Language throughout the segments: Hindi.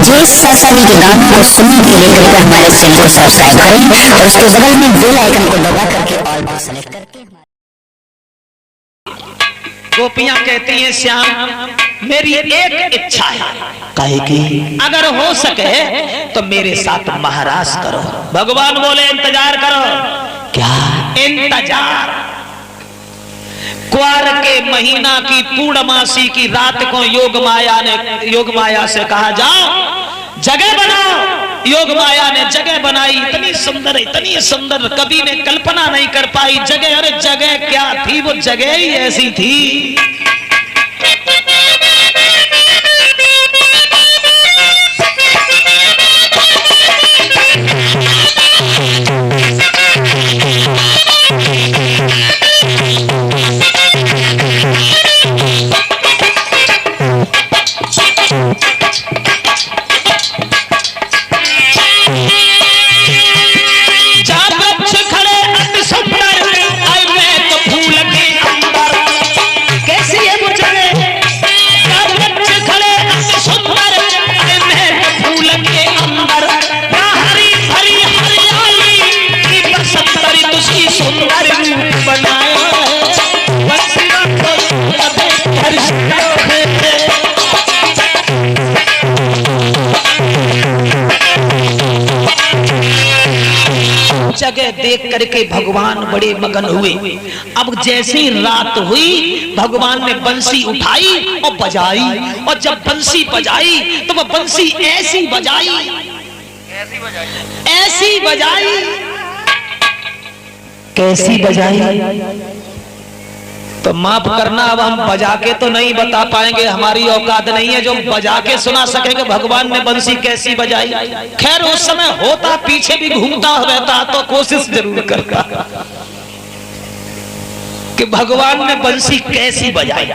मुझे सरसरी के गानों को सुनने के लिए कृपया हमारे चैनल को सब्सक्राइब करें और उसके बगल में बेल आइकन को दबा करके ऑल पर सेलेक्ट करके। गोपियां कहती हैं श्याम मेरी एक इच्छा है, काहे की? अगर हो सके तो मेरे साथ महाराज करो। भगवान बोले इंतजार करो। क्या इंतजार? क्वार के महीना की पूर्णमासी की रात को योग माया से कहा जाओ जगह बनाओ। योग माया ने जगह बनाई, इतनी सुंदर कभी ने कल्पना नहीं कर पाई जगह। अरे जगह क्या थी, वो जगह ही ऐसी थी। जगह देख करके भगवान बड़े मगन हुए। अब जैसी रात हुई भगवान ने बंसी उठाई और बजाई, और जब बंसी बजाई तो वो बंसी ऐसी बजाई कैसी बजाई? तो माफ करना, अब हम बजा के तो नहीं बता पाएंगे, हमारी औकात नहीं है जो बजा के सुना सकेंगे भगवान ने बंसी कैसी बजाई। खैर उस समय होता पीछे भी घूमता रहता तो कोशिश जरूर करता कि भगवान ने बंसी कैसी बजाई।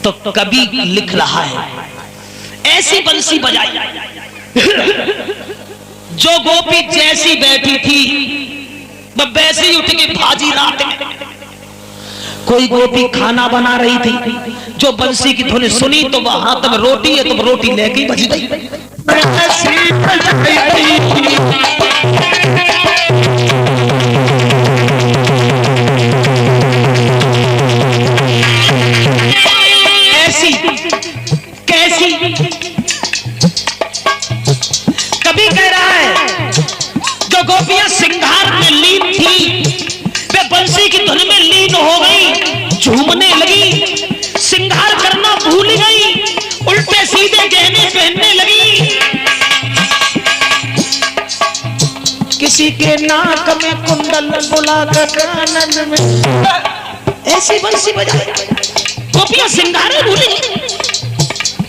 तो कभी लिख रहा है ऐसी बंसी बजाई जो गोपी जैसी बैठी थी वैसे ही उठ के भाजी रात में। कोई गोपी खाना बना रही थी, जो बंसी की धुन सुनी तो वह हाथ में रोटी है तो रोटी लेके बज गई। ऐसी कैसी? कभी कह रहा है जो गोपियां सिंगार में लीन थी वे बंसी की धुन में लीन हो गई, झूमने लगी, सिंगार करना भूल गई, उल्टे सीधे गहने पहनने लगी। किसी के नाक में कुंडल बुलाकर कानन में ऐसी बंसी बजाई, गोपियां सिंगार भूली।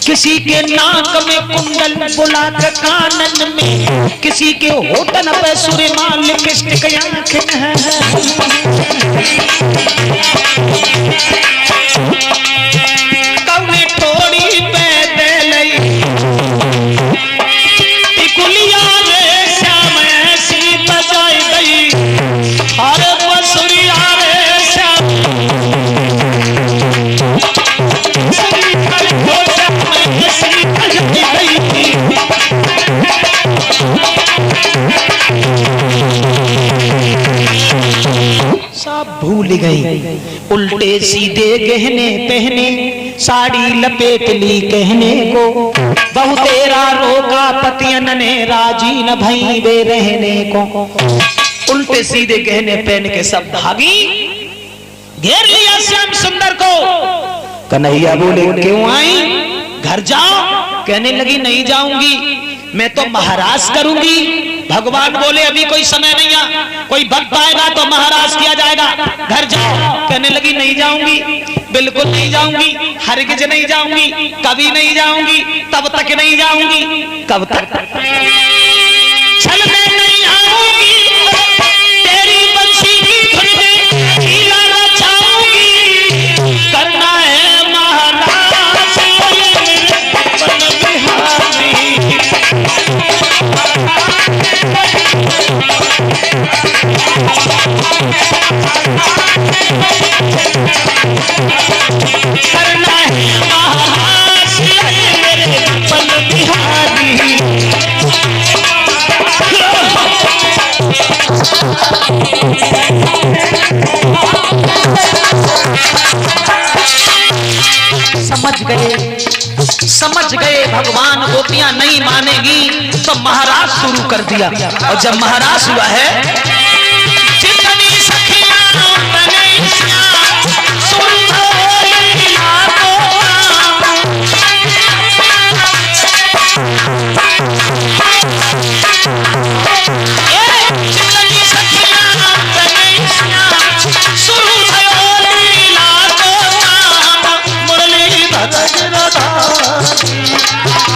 किसी के नाक में कुंडल बुलाकर कानन में, किसी के होठन पे सुरमाल लिपस्टिक आंखें हैं। कौने थोड़ी पैदल टिकुलिया रे श्याम ऐसी बजाई गई, अरे बसुरिया रे श्याम सब भूल गई। उल्टे सीधे गहने पहने, साड़ी लपेट ली कहने को, बहु तेरा रोका पतियन ने राजी न भई वे रहने को। उल्टे सीधे गहने पहन के सब भागी, घेर लिया श्याम सुंदर को। कन्हैया बोले क्यों आई? घर जाओ। कहने लगी नहीं जाऊंगी, मैं तो महाराज करूंगी। भगवान बोले अभी कोई समय नहीं है, कोई वक्त आएगा तो महाराज किया जाएगा, घर जाओ। कहने लगी नहीं जाऊंगी, बिल्कुल नहीं जाऊंगी, हरगिज नहीं जाऊंगी, कभी नहीं जाऊंगी, तब तक नहीं जाऊंगी। कब तक? छल में नहीं आऊंगी, तेरी बंसी की धुन में हीला नचाऊंगी, करना है महाराज बन बिहारी। करना है महाराज बन बिहारी। समझ गए भगवान गोपियां नहीं मानेगी, तो महाराज शुरू कर दिया। और जब महाराज हुआ है, जितनी सखियां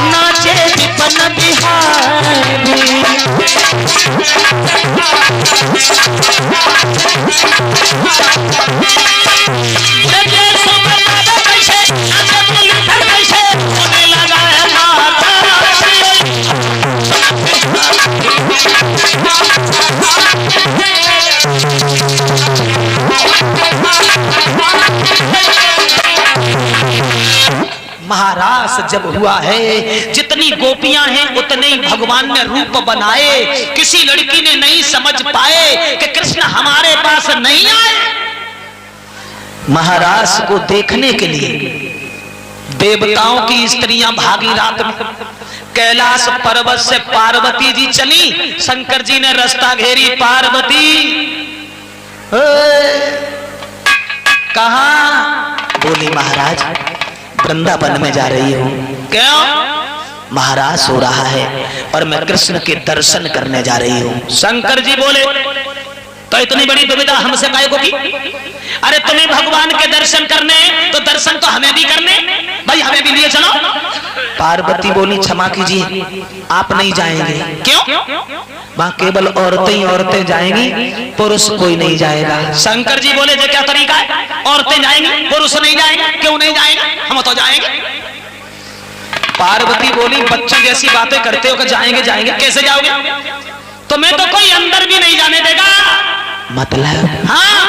नाचे विपन बिहारी, होने लगा है महारास जब हुआ है, जितनी गोपियां हैं उतने ही भगवान ने रूप बनाए। किसी लड़की ने नहीं समझ पाए कि कृष्ण हमारे पास नहीं आए। महारास को देखने के लिए देवताओं की स्त्रियां भागी रात में। कैलाश पर्वत से पार्वती जी चली, शंकर जी ने रास्ता घेरी। पार्वती कहां? बोली महाराज वृंदावन में जा रही हूं। क्यों? महाराज सो रहा है और मैं कृष्ण के दर्शन करने जा रही हूं। शंकर जी बोले तो इतनी बड़ी दुविधा हमसे काहे को की? अरे तुम्हें भगवान के दर्शन करने, तो दर्शन तो हमें भी करने, भाई हमें भी लिए चलो। पार्वती बोली क्षमा कीजिए, आप नहीं जाएंगे। क्यों? वहां केवल औरतें ही औरतें जाएंगी, पुरुष कोई नहीं जाएगा। शंकर जी बोले जो क्या तरीका है? औरतें जाएंगी, पुरुष नहीं जाएंगे। क्यों नहीं जाएंगे? हम तो जाएंगे। पार्वती बोली बच्चों जैसी बातें करते हो कि जाएंगे जाएंगे, कैसे जाओगे? तुम्हें तो कोई अंदर भी नहीं जाने देगा। मतलब? हाँ,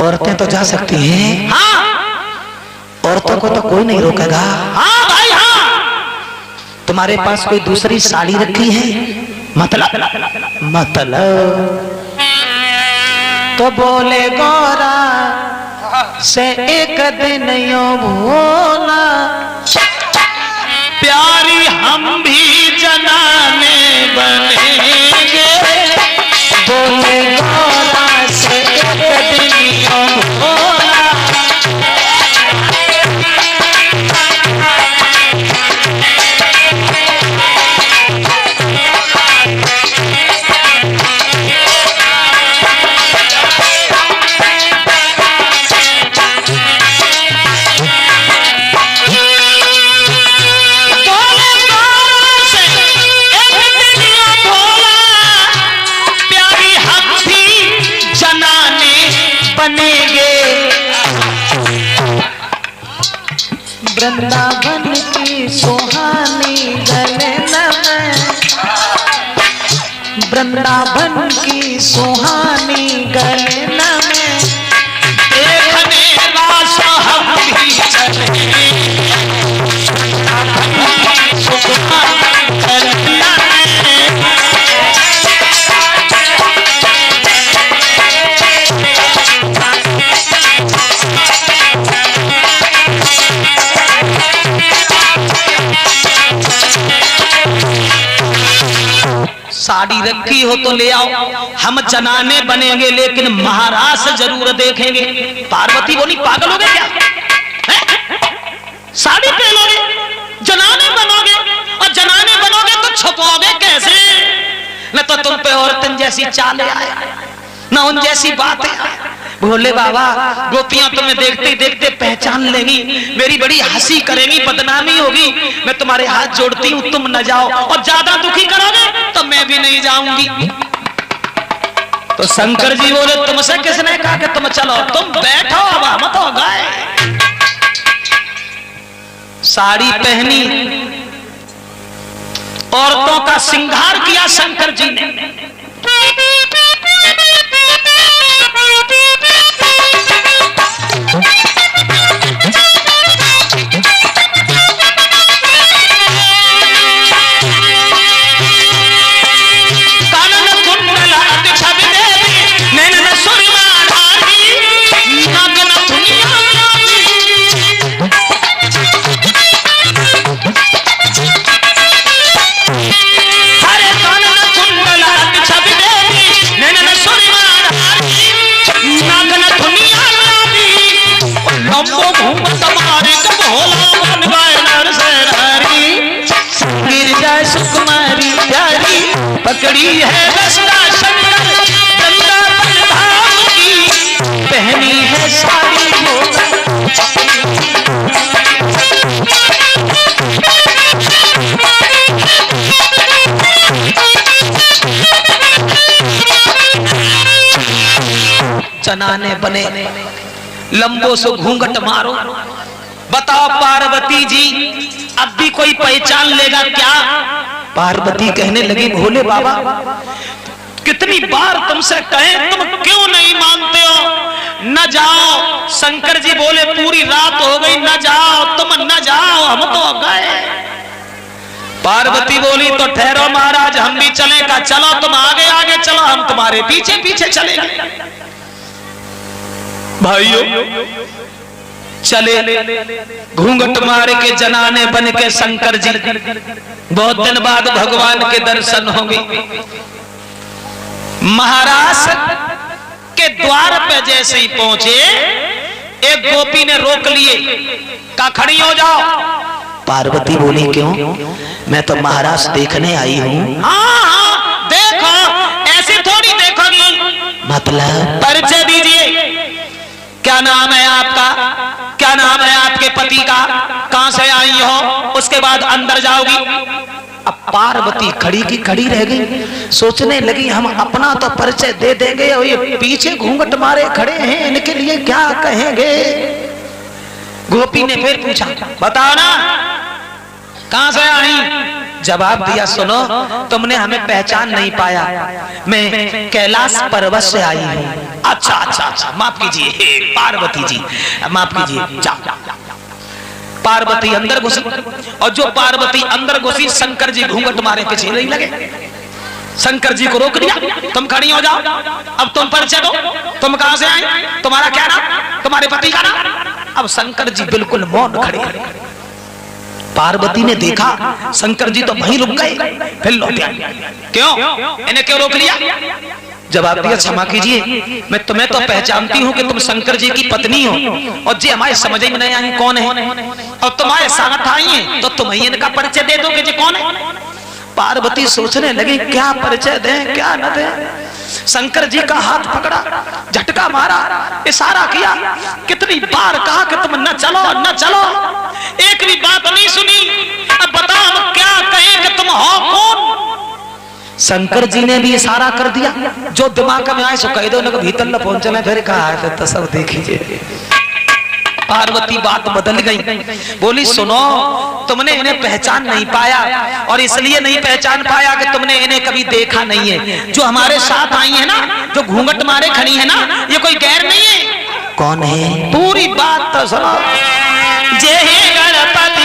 औरतें तो जा सकती हैं। हाँ, औरतों को तो कोई नहीं रोकेगा। हाँ भाई हाँ। तुम्हारे पास कोई दूसरी साड़ी रखी है? मतलब तो बोले गौरा से एक दिन यो भोला, प्यारी हम भी जनाने बनेंगे। बोले गौरा से एक दिन यो भोला, वृंदावन की सुहानी गले में, वृंदावन की सुहानी गले में, देखने रास हम भी चले। सुहानी गले में साड़ी रखी हो तो ले आओ, हम जनाने बनेंगे लेकिन महाराज जरूर देखेंगे। पार्वती बोली पागल हो गए क्या? साड़ी पहनोगे, जनाने बनोगे, और जनाने बनोगे तो छुपाओगे कैसे? न तो तुम पे औरतन जैसी चालें आए, न उन जैसी बातें आए। भोले बाबा गोपियां तुम्हें देखते ही देखते पहचान लेंगी, मेरी बड़ी हंसी करेंगी, बदनामी होगी। मैं तुम्हारे हाथ जोड़ती हूँ, तुम न जाओ, और ज्यादा दुखी करोगे तो मैं भी नहीं जाऊंगी। तो शंकर जी बोले तुमसे किसने कहा कि तुम चलो? तुम बैठो, अब हम तो गए। साड़ी पहनी, औरतों का श्रृंगार किया शंकर जी ने। खड़ी है रसना शंकर वृंदावन धाम की, पहनी है साड़ी चनाने बने लंबो सो घूंघट मारो। बताओ पार्वती जी अब भी कोई पहचान लेगा क्या? पार्वती कहने लगी भोले बाबा कितनी बार तुमसे कहें तुम क्यों नहीं मानते हो? न जाओ। शंकर जी बोले पूरी रात हो गई, न जाओ, तुम न जाओ, हम तो गए। पार्वती बोली तो ठहरो महाराज हम भी चले। का चलो तुम आगे आगे चलो, हम तुम्हारे पीछे पीछे चलेंगे। भाइयों चले घूंघट मार के जनाने बन के शंकर जी। बहुत दिन बाद भगवान के दर्शन होंगे। महाराज के द्वार पे जैसे ही पहुंचे एक गोपी ने रोक लिए, कहा खड़ी हो जाओ। पार्वती बोली क्यों? मैं तो महाराज देखने आई हूँ। हाँ देखो, ऐसे थोड़ी देखोगी। मतलब परिचय दीजिए, क्या नाम है आपका? क्या नाम है आपके पति का? कहां से आई हो? उसके बाद अंदर जाओगी। अब पार्वती खड़ी की खड़ी रह गई, सोचने लगी हम अपना तो परिचय दे देंगे और ये पीछे घूंघट मारे खड़े हैं, इनके लिए क्या कहेंगे? गोपी ने फिर पूछा बताओ ना कहां से आई? जवाब दिया सुनो तुमने हमें पहचान नहीं पाया, मैं कैलाश पर्वत से आई हूँ। अच्छा अच्छा अच्छा माफ कीजिए पार्वती जी, माफ कीजिए। जाओ। पार्वती अंदर घुसी और जो पार्वती अंदर घुसी शंकर जी घूंघट मारे पीछे नहीं लगे। शंकर जी को रोक दिया, तुम खड़ी हो जाओ, अब तुम परिचय दो, तुम कहां से आई, तुम्हारा क्या नाम, तुम्हारे पति का नाम। अब शंकर जी बिल्कुल मौन खड़े। पार्वती ने देखा शंकर जी तो वहीं रुक गए, फिर लौटे। क्यों? इन्हें क्यों रोक लिया? जवाब दिया क्षमा कीजिए मैं तुम्हें तो पहचानती हूँ कि तुम शंकर जी की पत्नी हो और जी हमारे समझ में नहीं आई कौन है, और तुम्हारे साथ आई है तो तुम ही इनका परिचय दे दोगे जी कौन है। पार्वती सोचने लगी क्या परिचय दें क्या न दें। शंकर जी का हाथ पकड़ा, झटका मारा, इशारा किया, कितनी बार कहा कि तुम न चलो न चलो, एक भी बात नहीं सुनी। अब बताओ हम क्या कहें कि तुम हो कौन? शंकर जी ने भी इशारा कर दिया, जो दिमाग में आए सो कह दो, न भीतर न पहुंचना। फिर कहा फिर तो सब देखिए। पार्वती बात बदल गई, बोली सुनो तुमने इन्हें पहचान नहीं पाया और इसलिए नहीं पहचान पाया कि तुमने इन्हें कभी देखा नहीं है। जो हमारे साथ आई है ना, जो घूंघट मारे खड़ी है ना, ये कोई गैर नहीं है। कौन है? पूरी बात तो सुनो। जय गणपति